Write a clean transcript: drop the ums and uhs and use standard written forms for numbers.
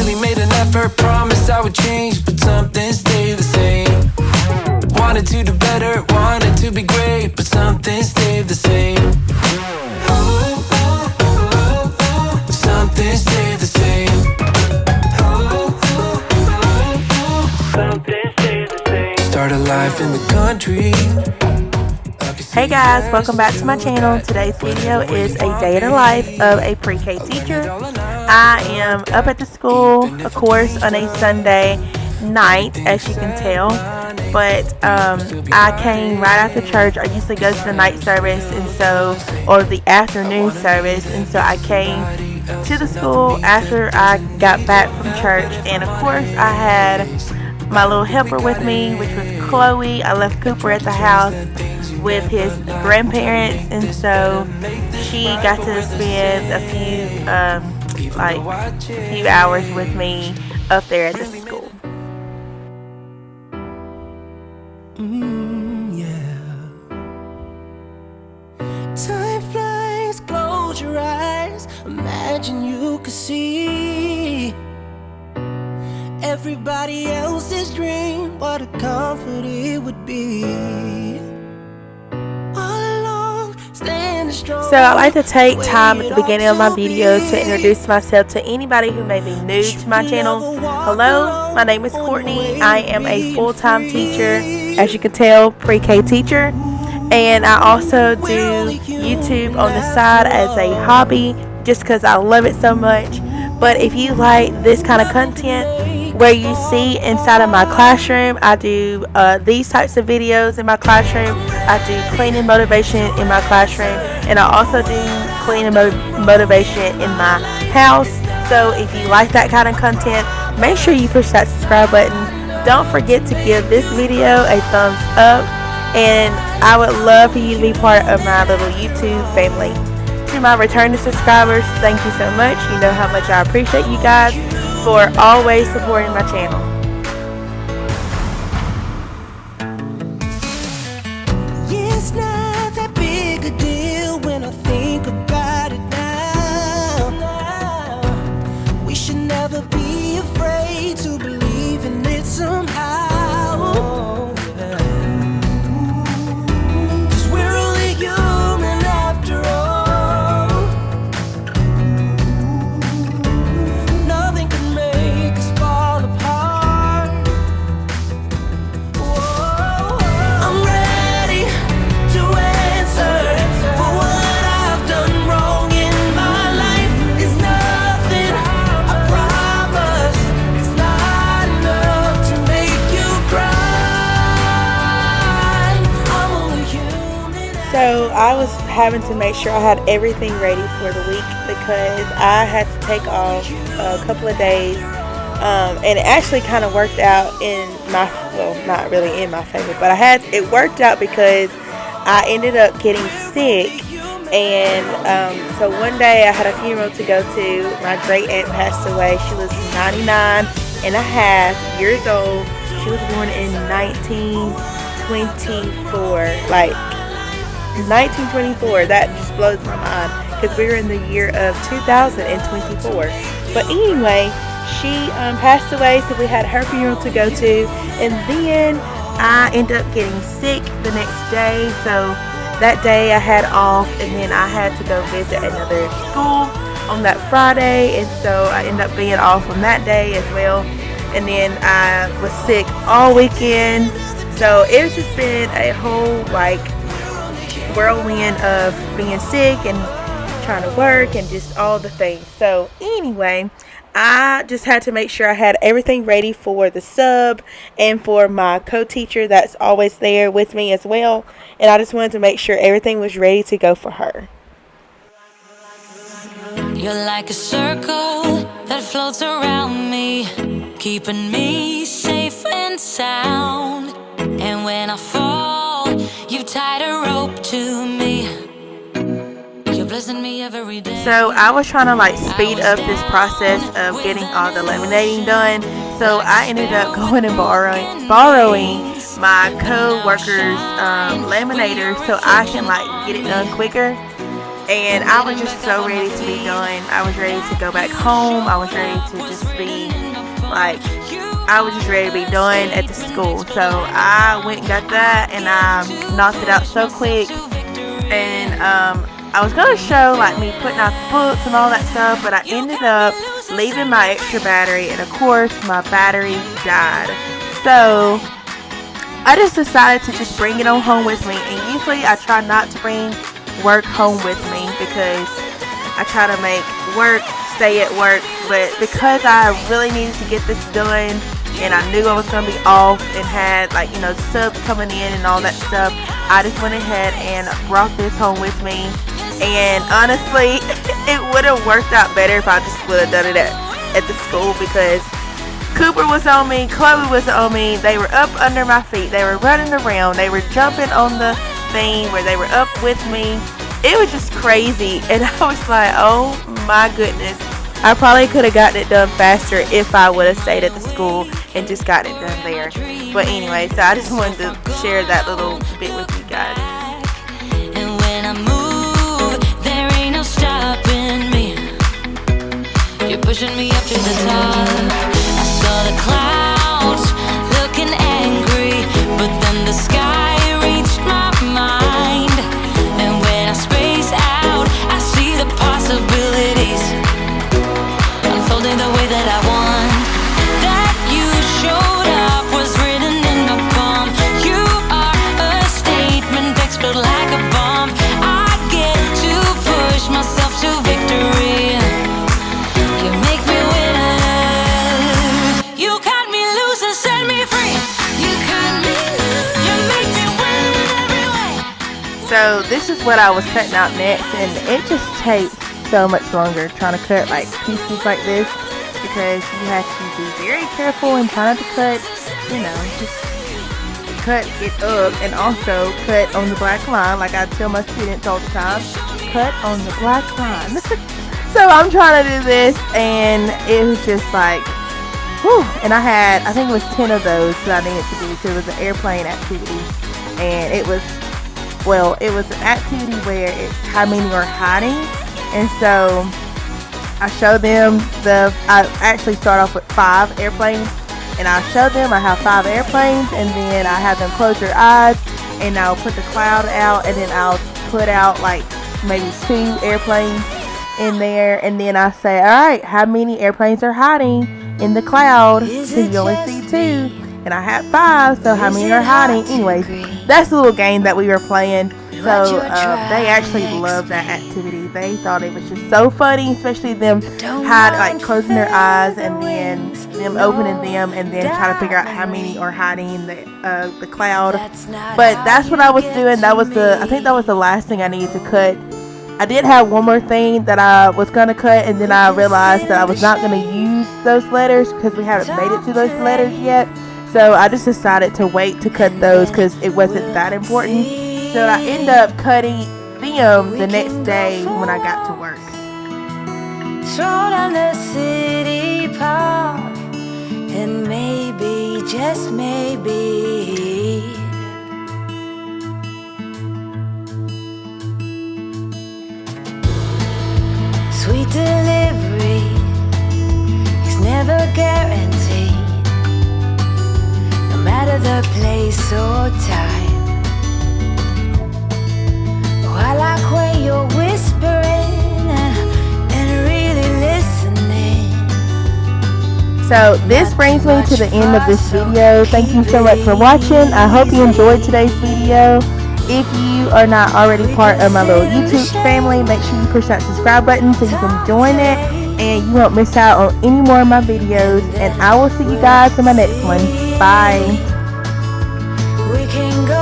really made an effort, promised I would change, but something stayed the same. Wanted to do better, wanted to be great, but something stayed the same. Something stayed the same. Something stayed the same. Start a life in the country. Hey guys, welcome back to my channel. Today's video is a day in the life of a pre-K teacher. I am up at the school, of course, on a Sunday night, as you can tell. But I came right after church. I usually go to the night service, or the afternoon service, and so I came to the school after I got back from church. And of course, I had my little helper with me, which was Chloe. I left Cooper at the house with his grandparents, and so she got to spend a few hours with me up there at the school. Time flies, close your eyes, imagine you could see everybody else's dream, what a comfort it would be. So I like to take time at the beginning of my videos to introduce myself to anybody who may be new to my channel. Hello, my name is Courtney. I am a full-time teacher, as you can tell, pre-K teacher. And I also do YouTube on the side as a hobby, just because I love it so much. But if you like this kind of content, where you see inside of my classroom, I do these types of videos in my classroom. I do cleaning motivation in my classroom, and I also do cleaning motivation in my house. So if you like that kind of content, make sure you push that subscribe button. Don't forget to give this video a thumbs up, and I would love for you to be part of my little YouTube family. To my returning subscribers, thank you so much. You know how much I appreciate you guys for always supporting my channel. Yeah, it's not that big a deal when I think about it now. We should never be afraid to believe in it somehow. 'Cause we're only human after all. So I was having to make sure I had everything ready for the week, because I had to take off a couple of days, and it actually kind of worked out in my, well, not really in my favor, but it worked out because I ended up getting sick. And so one day I had a funeral to go to. My great aunt passed away. She was 99 and a half years old. She was born in 1924, like 1924. That just blows my mind, because we were in the year of 2024. But anyway, she passed away, so we had her funeral to go to, and then I ended up getting sick the next day. So that day I had off, and then I had to go visit another school on that Friday, and so I ended up being off on that day as well. And then I was sick all weekend, so it's just been a whole whirlwind of being sick and trying to work and just all the things. So anyway, I just had to make sure I had everything ready for the sub and for my co-teacher that's always there with me as well. And I just wanted to make sure everything was ready to go for her. You're like a circle that floats around me, keeping me safe and sound. And when I fall, you tied a rope to me. You're blessing me every day. So I was trying to speed up this process of getting all the laminating done. So I ended up going and borrowing my co-worker's laminator so I can get it done quicker. And I was just so ready to be done. I was ready to go back home. I was ready to just be like, I was just ready to be done at the school. So I went and got that, and I knocked it out so quick. And I was going to show like me putting out the books and all that stuff, but I ended up leaving my extra battery, and of course my battery died. So I just decided to just bring it on home with me. And usually I try not to bring work home with me because I try to make work stay at work, but because I really needed to get this done and I knew I was going to be off and had like, you know, subs coming in and all that stuff, I just went ahead and brought this home with me. And honestly, it would have worked out better if I just would have done it at the school, because Cooper was on me, Chloe was on me, they were up under my feet, they were running around, they were jumping on the thing where they were up with me. It was just crazy, and I was like, oh my goodness, I probably could have gotten it done faster if I would have stayed at the school and just gotten it done there. But anyway, so I just wanted to share that little bit with you guys. And when I move, there ain't no stopping me. You're pushing me up to the top. I saw the clouds looking angry, but then the sky reached my mind. And when I space out, I see the possibilities unfolding the way that I want. That you showed up was written in my palm. You are a statement, explode like a bomb. I get to push myself to victory. You make me winner. You cut me loose and set me free. You cut me loose. You make me win every way. So this is what I was cutting out next, and it just takes so much longer trying to cut like pieces like this, because you have to be very careful and try not to cut, you know, just cut it up, and also cut on the black line. Like I tell my students all the time, cut on the black line. So I'm trying to do this, and it was just like, whew. And I think it was 10 of those that I needed to do, because it was an airplane activity, and it was an activity where it's how many are hiding. And so I show them I actually start off with 5 airplanes, and I show them I have 5 airplanes, and then I have them close their eyes, and I'll put the cloud out, and then I'll put out like maybe 2 airplanes in there, and then I say, alright, how many airplanes are hiding in the cloud? So you only see 2, and I have 5, so how many are hiding? Anyways, that's a little game that we were playing. So they actually loved that activity. They thought it was just so funny, especially them closing their eyes and then them opening them and then trying to figure out how many are hiding in the cloud. But that's what I was doing. I think that was the last thing I needed to cut. I did have one more thing that I was going to cut, and then I realized that I was not going to use those letters because we haven't made it to those letters yet. So I just decided to wait to cut those because it wasn't that important. So I ended up cutting them the next day when I got to work. Stroll down the city park, and maybe, just maybe, sweet delivery is never guaranteed, no matter the place or time. I like when you're whispering and really listening. So this brings me to the end of this video. Thank you so much for watching. I hope you enjoyed today's video. If you are not already part of my little YouTube family, make sure you push that subscribe button so you can join it and you won't miss out on any more of my videos. And I will see you guys in my next one. Bye. We can go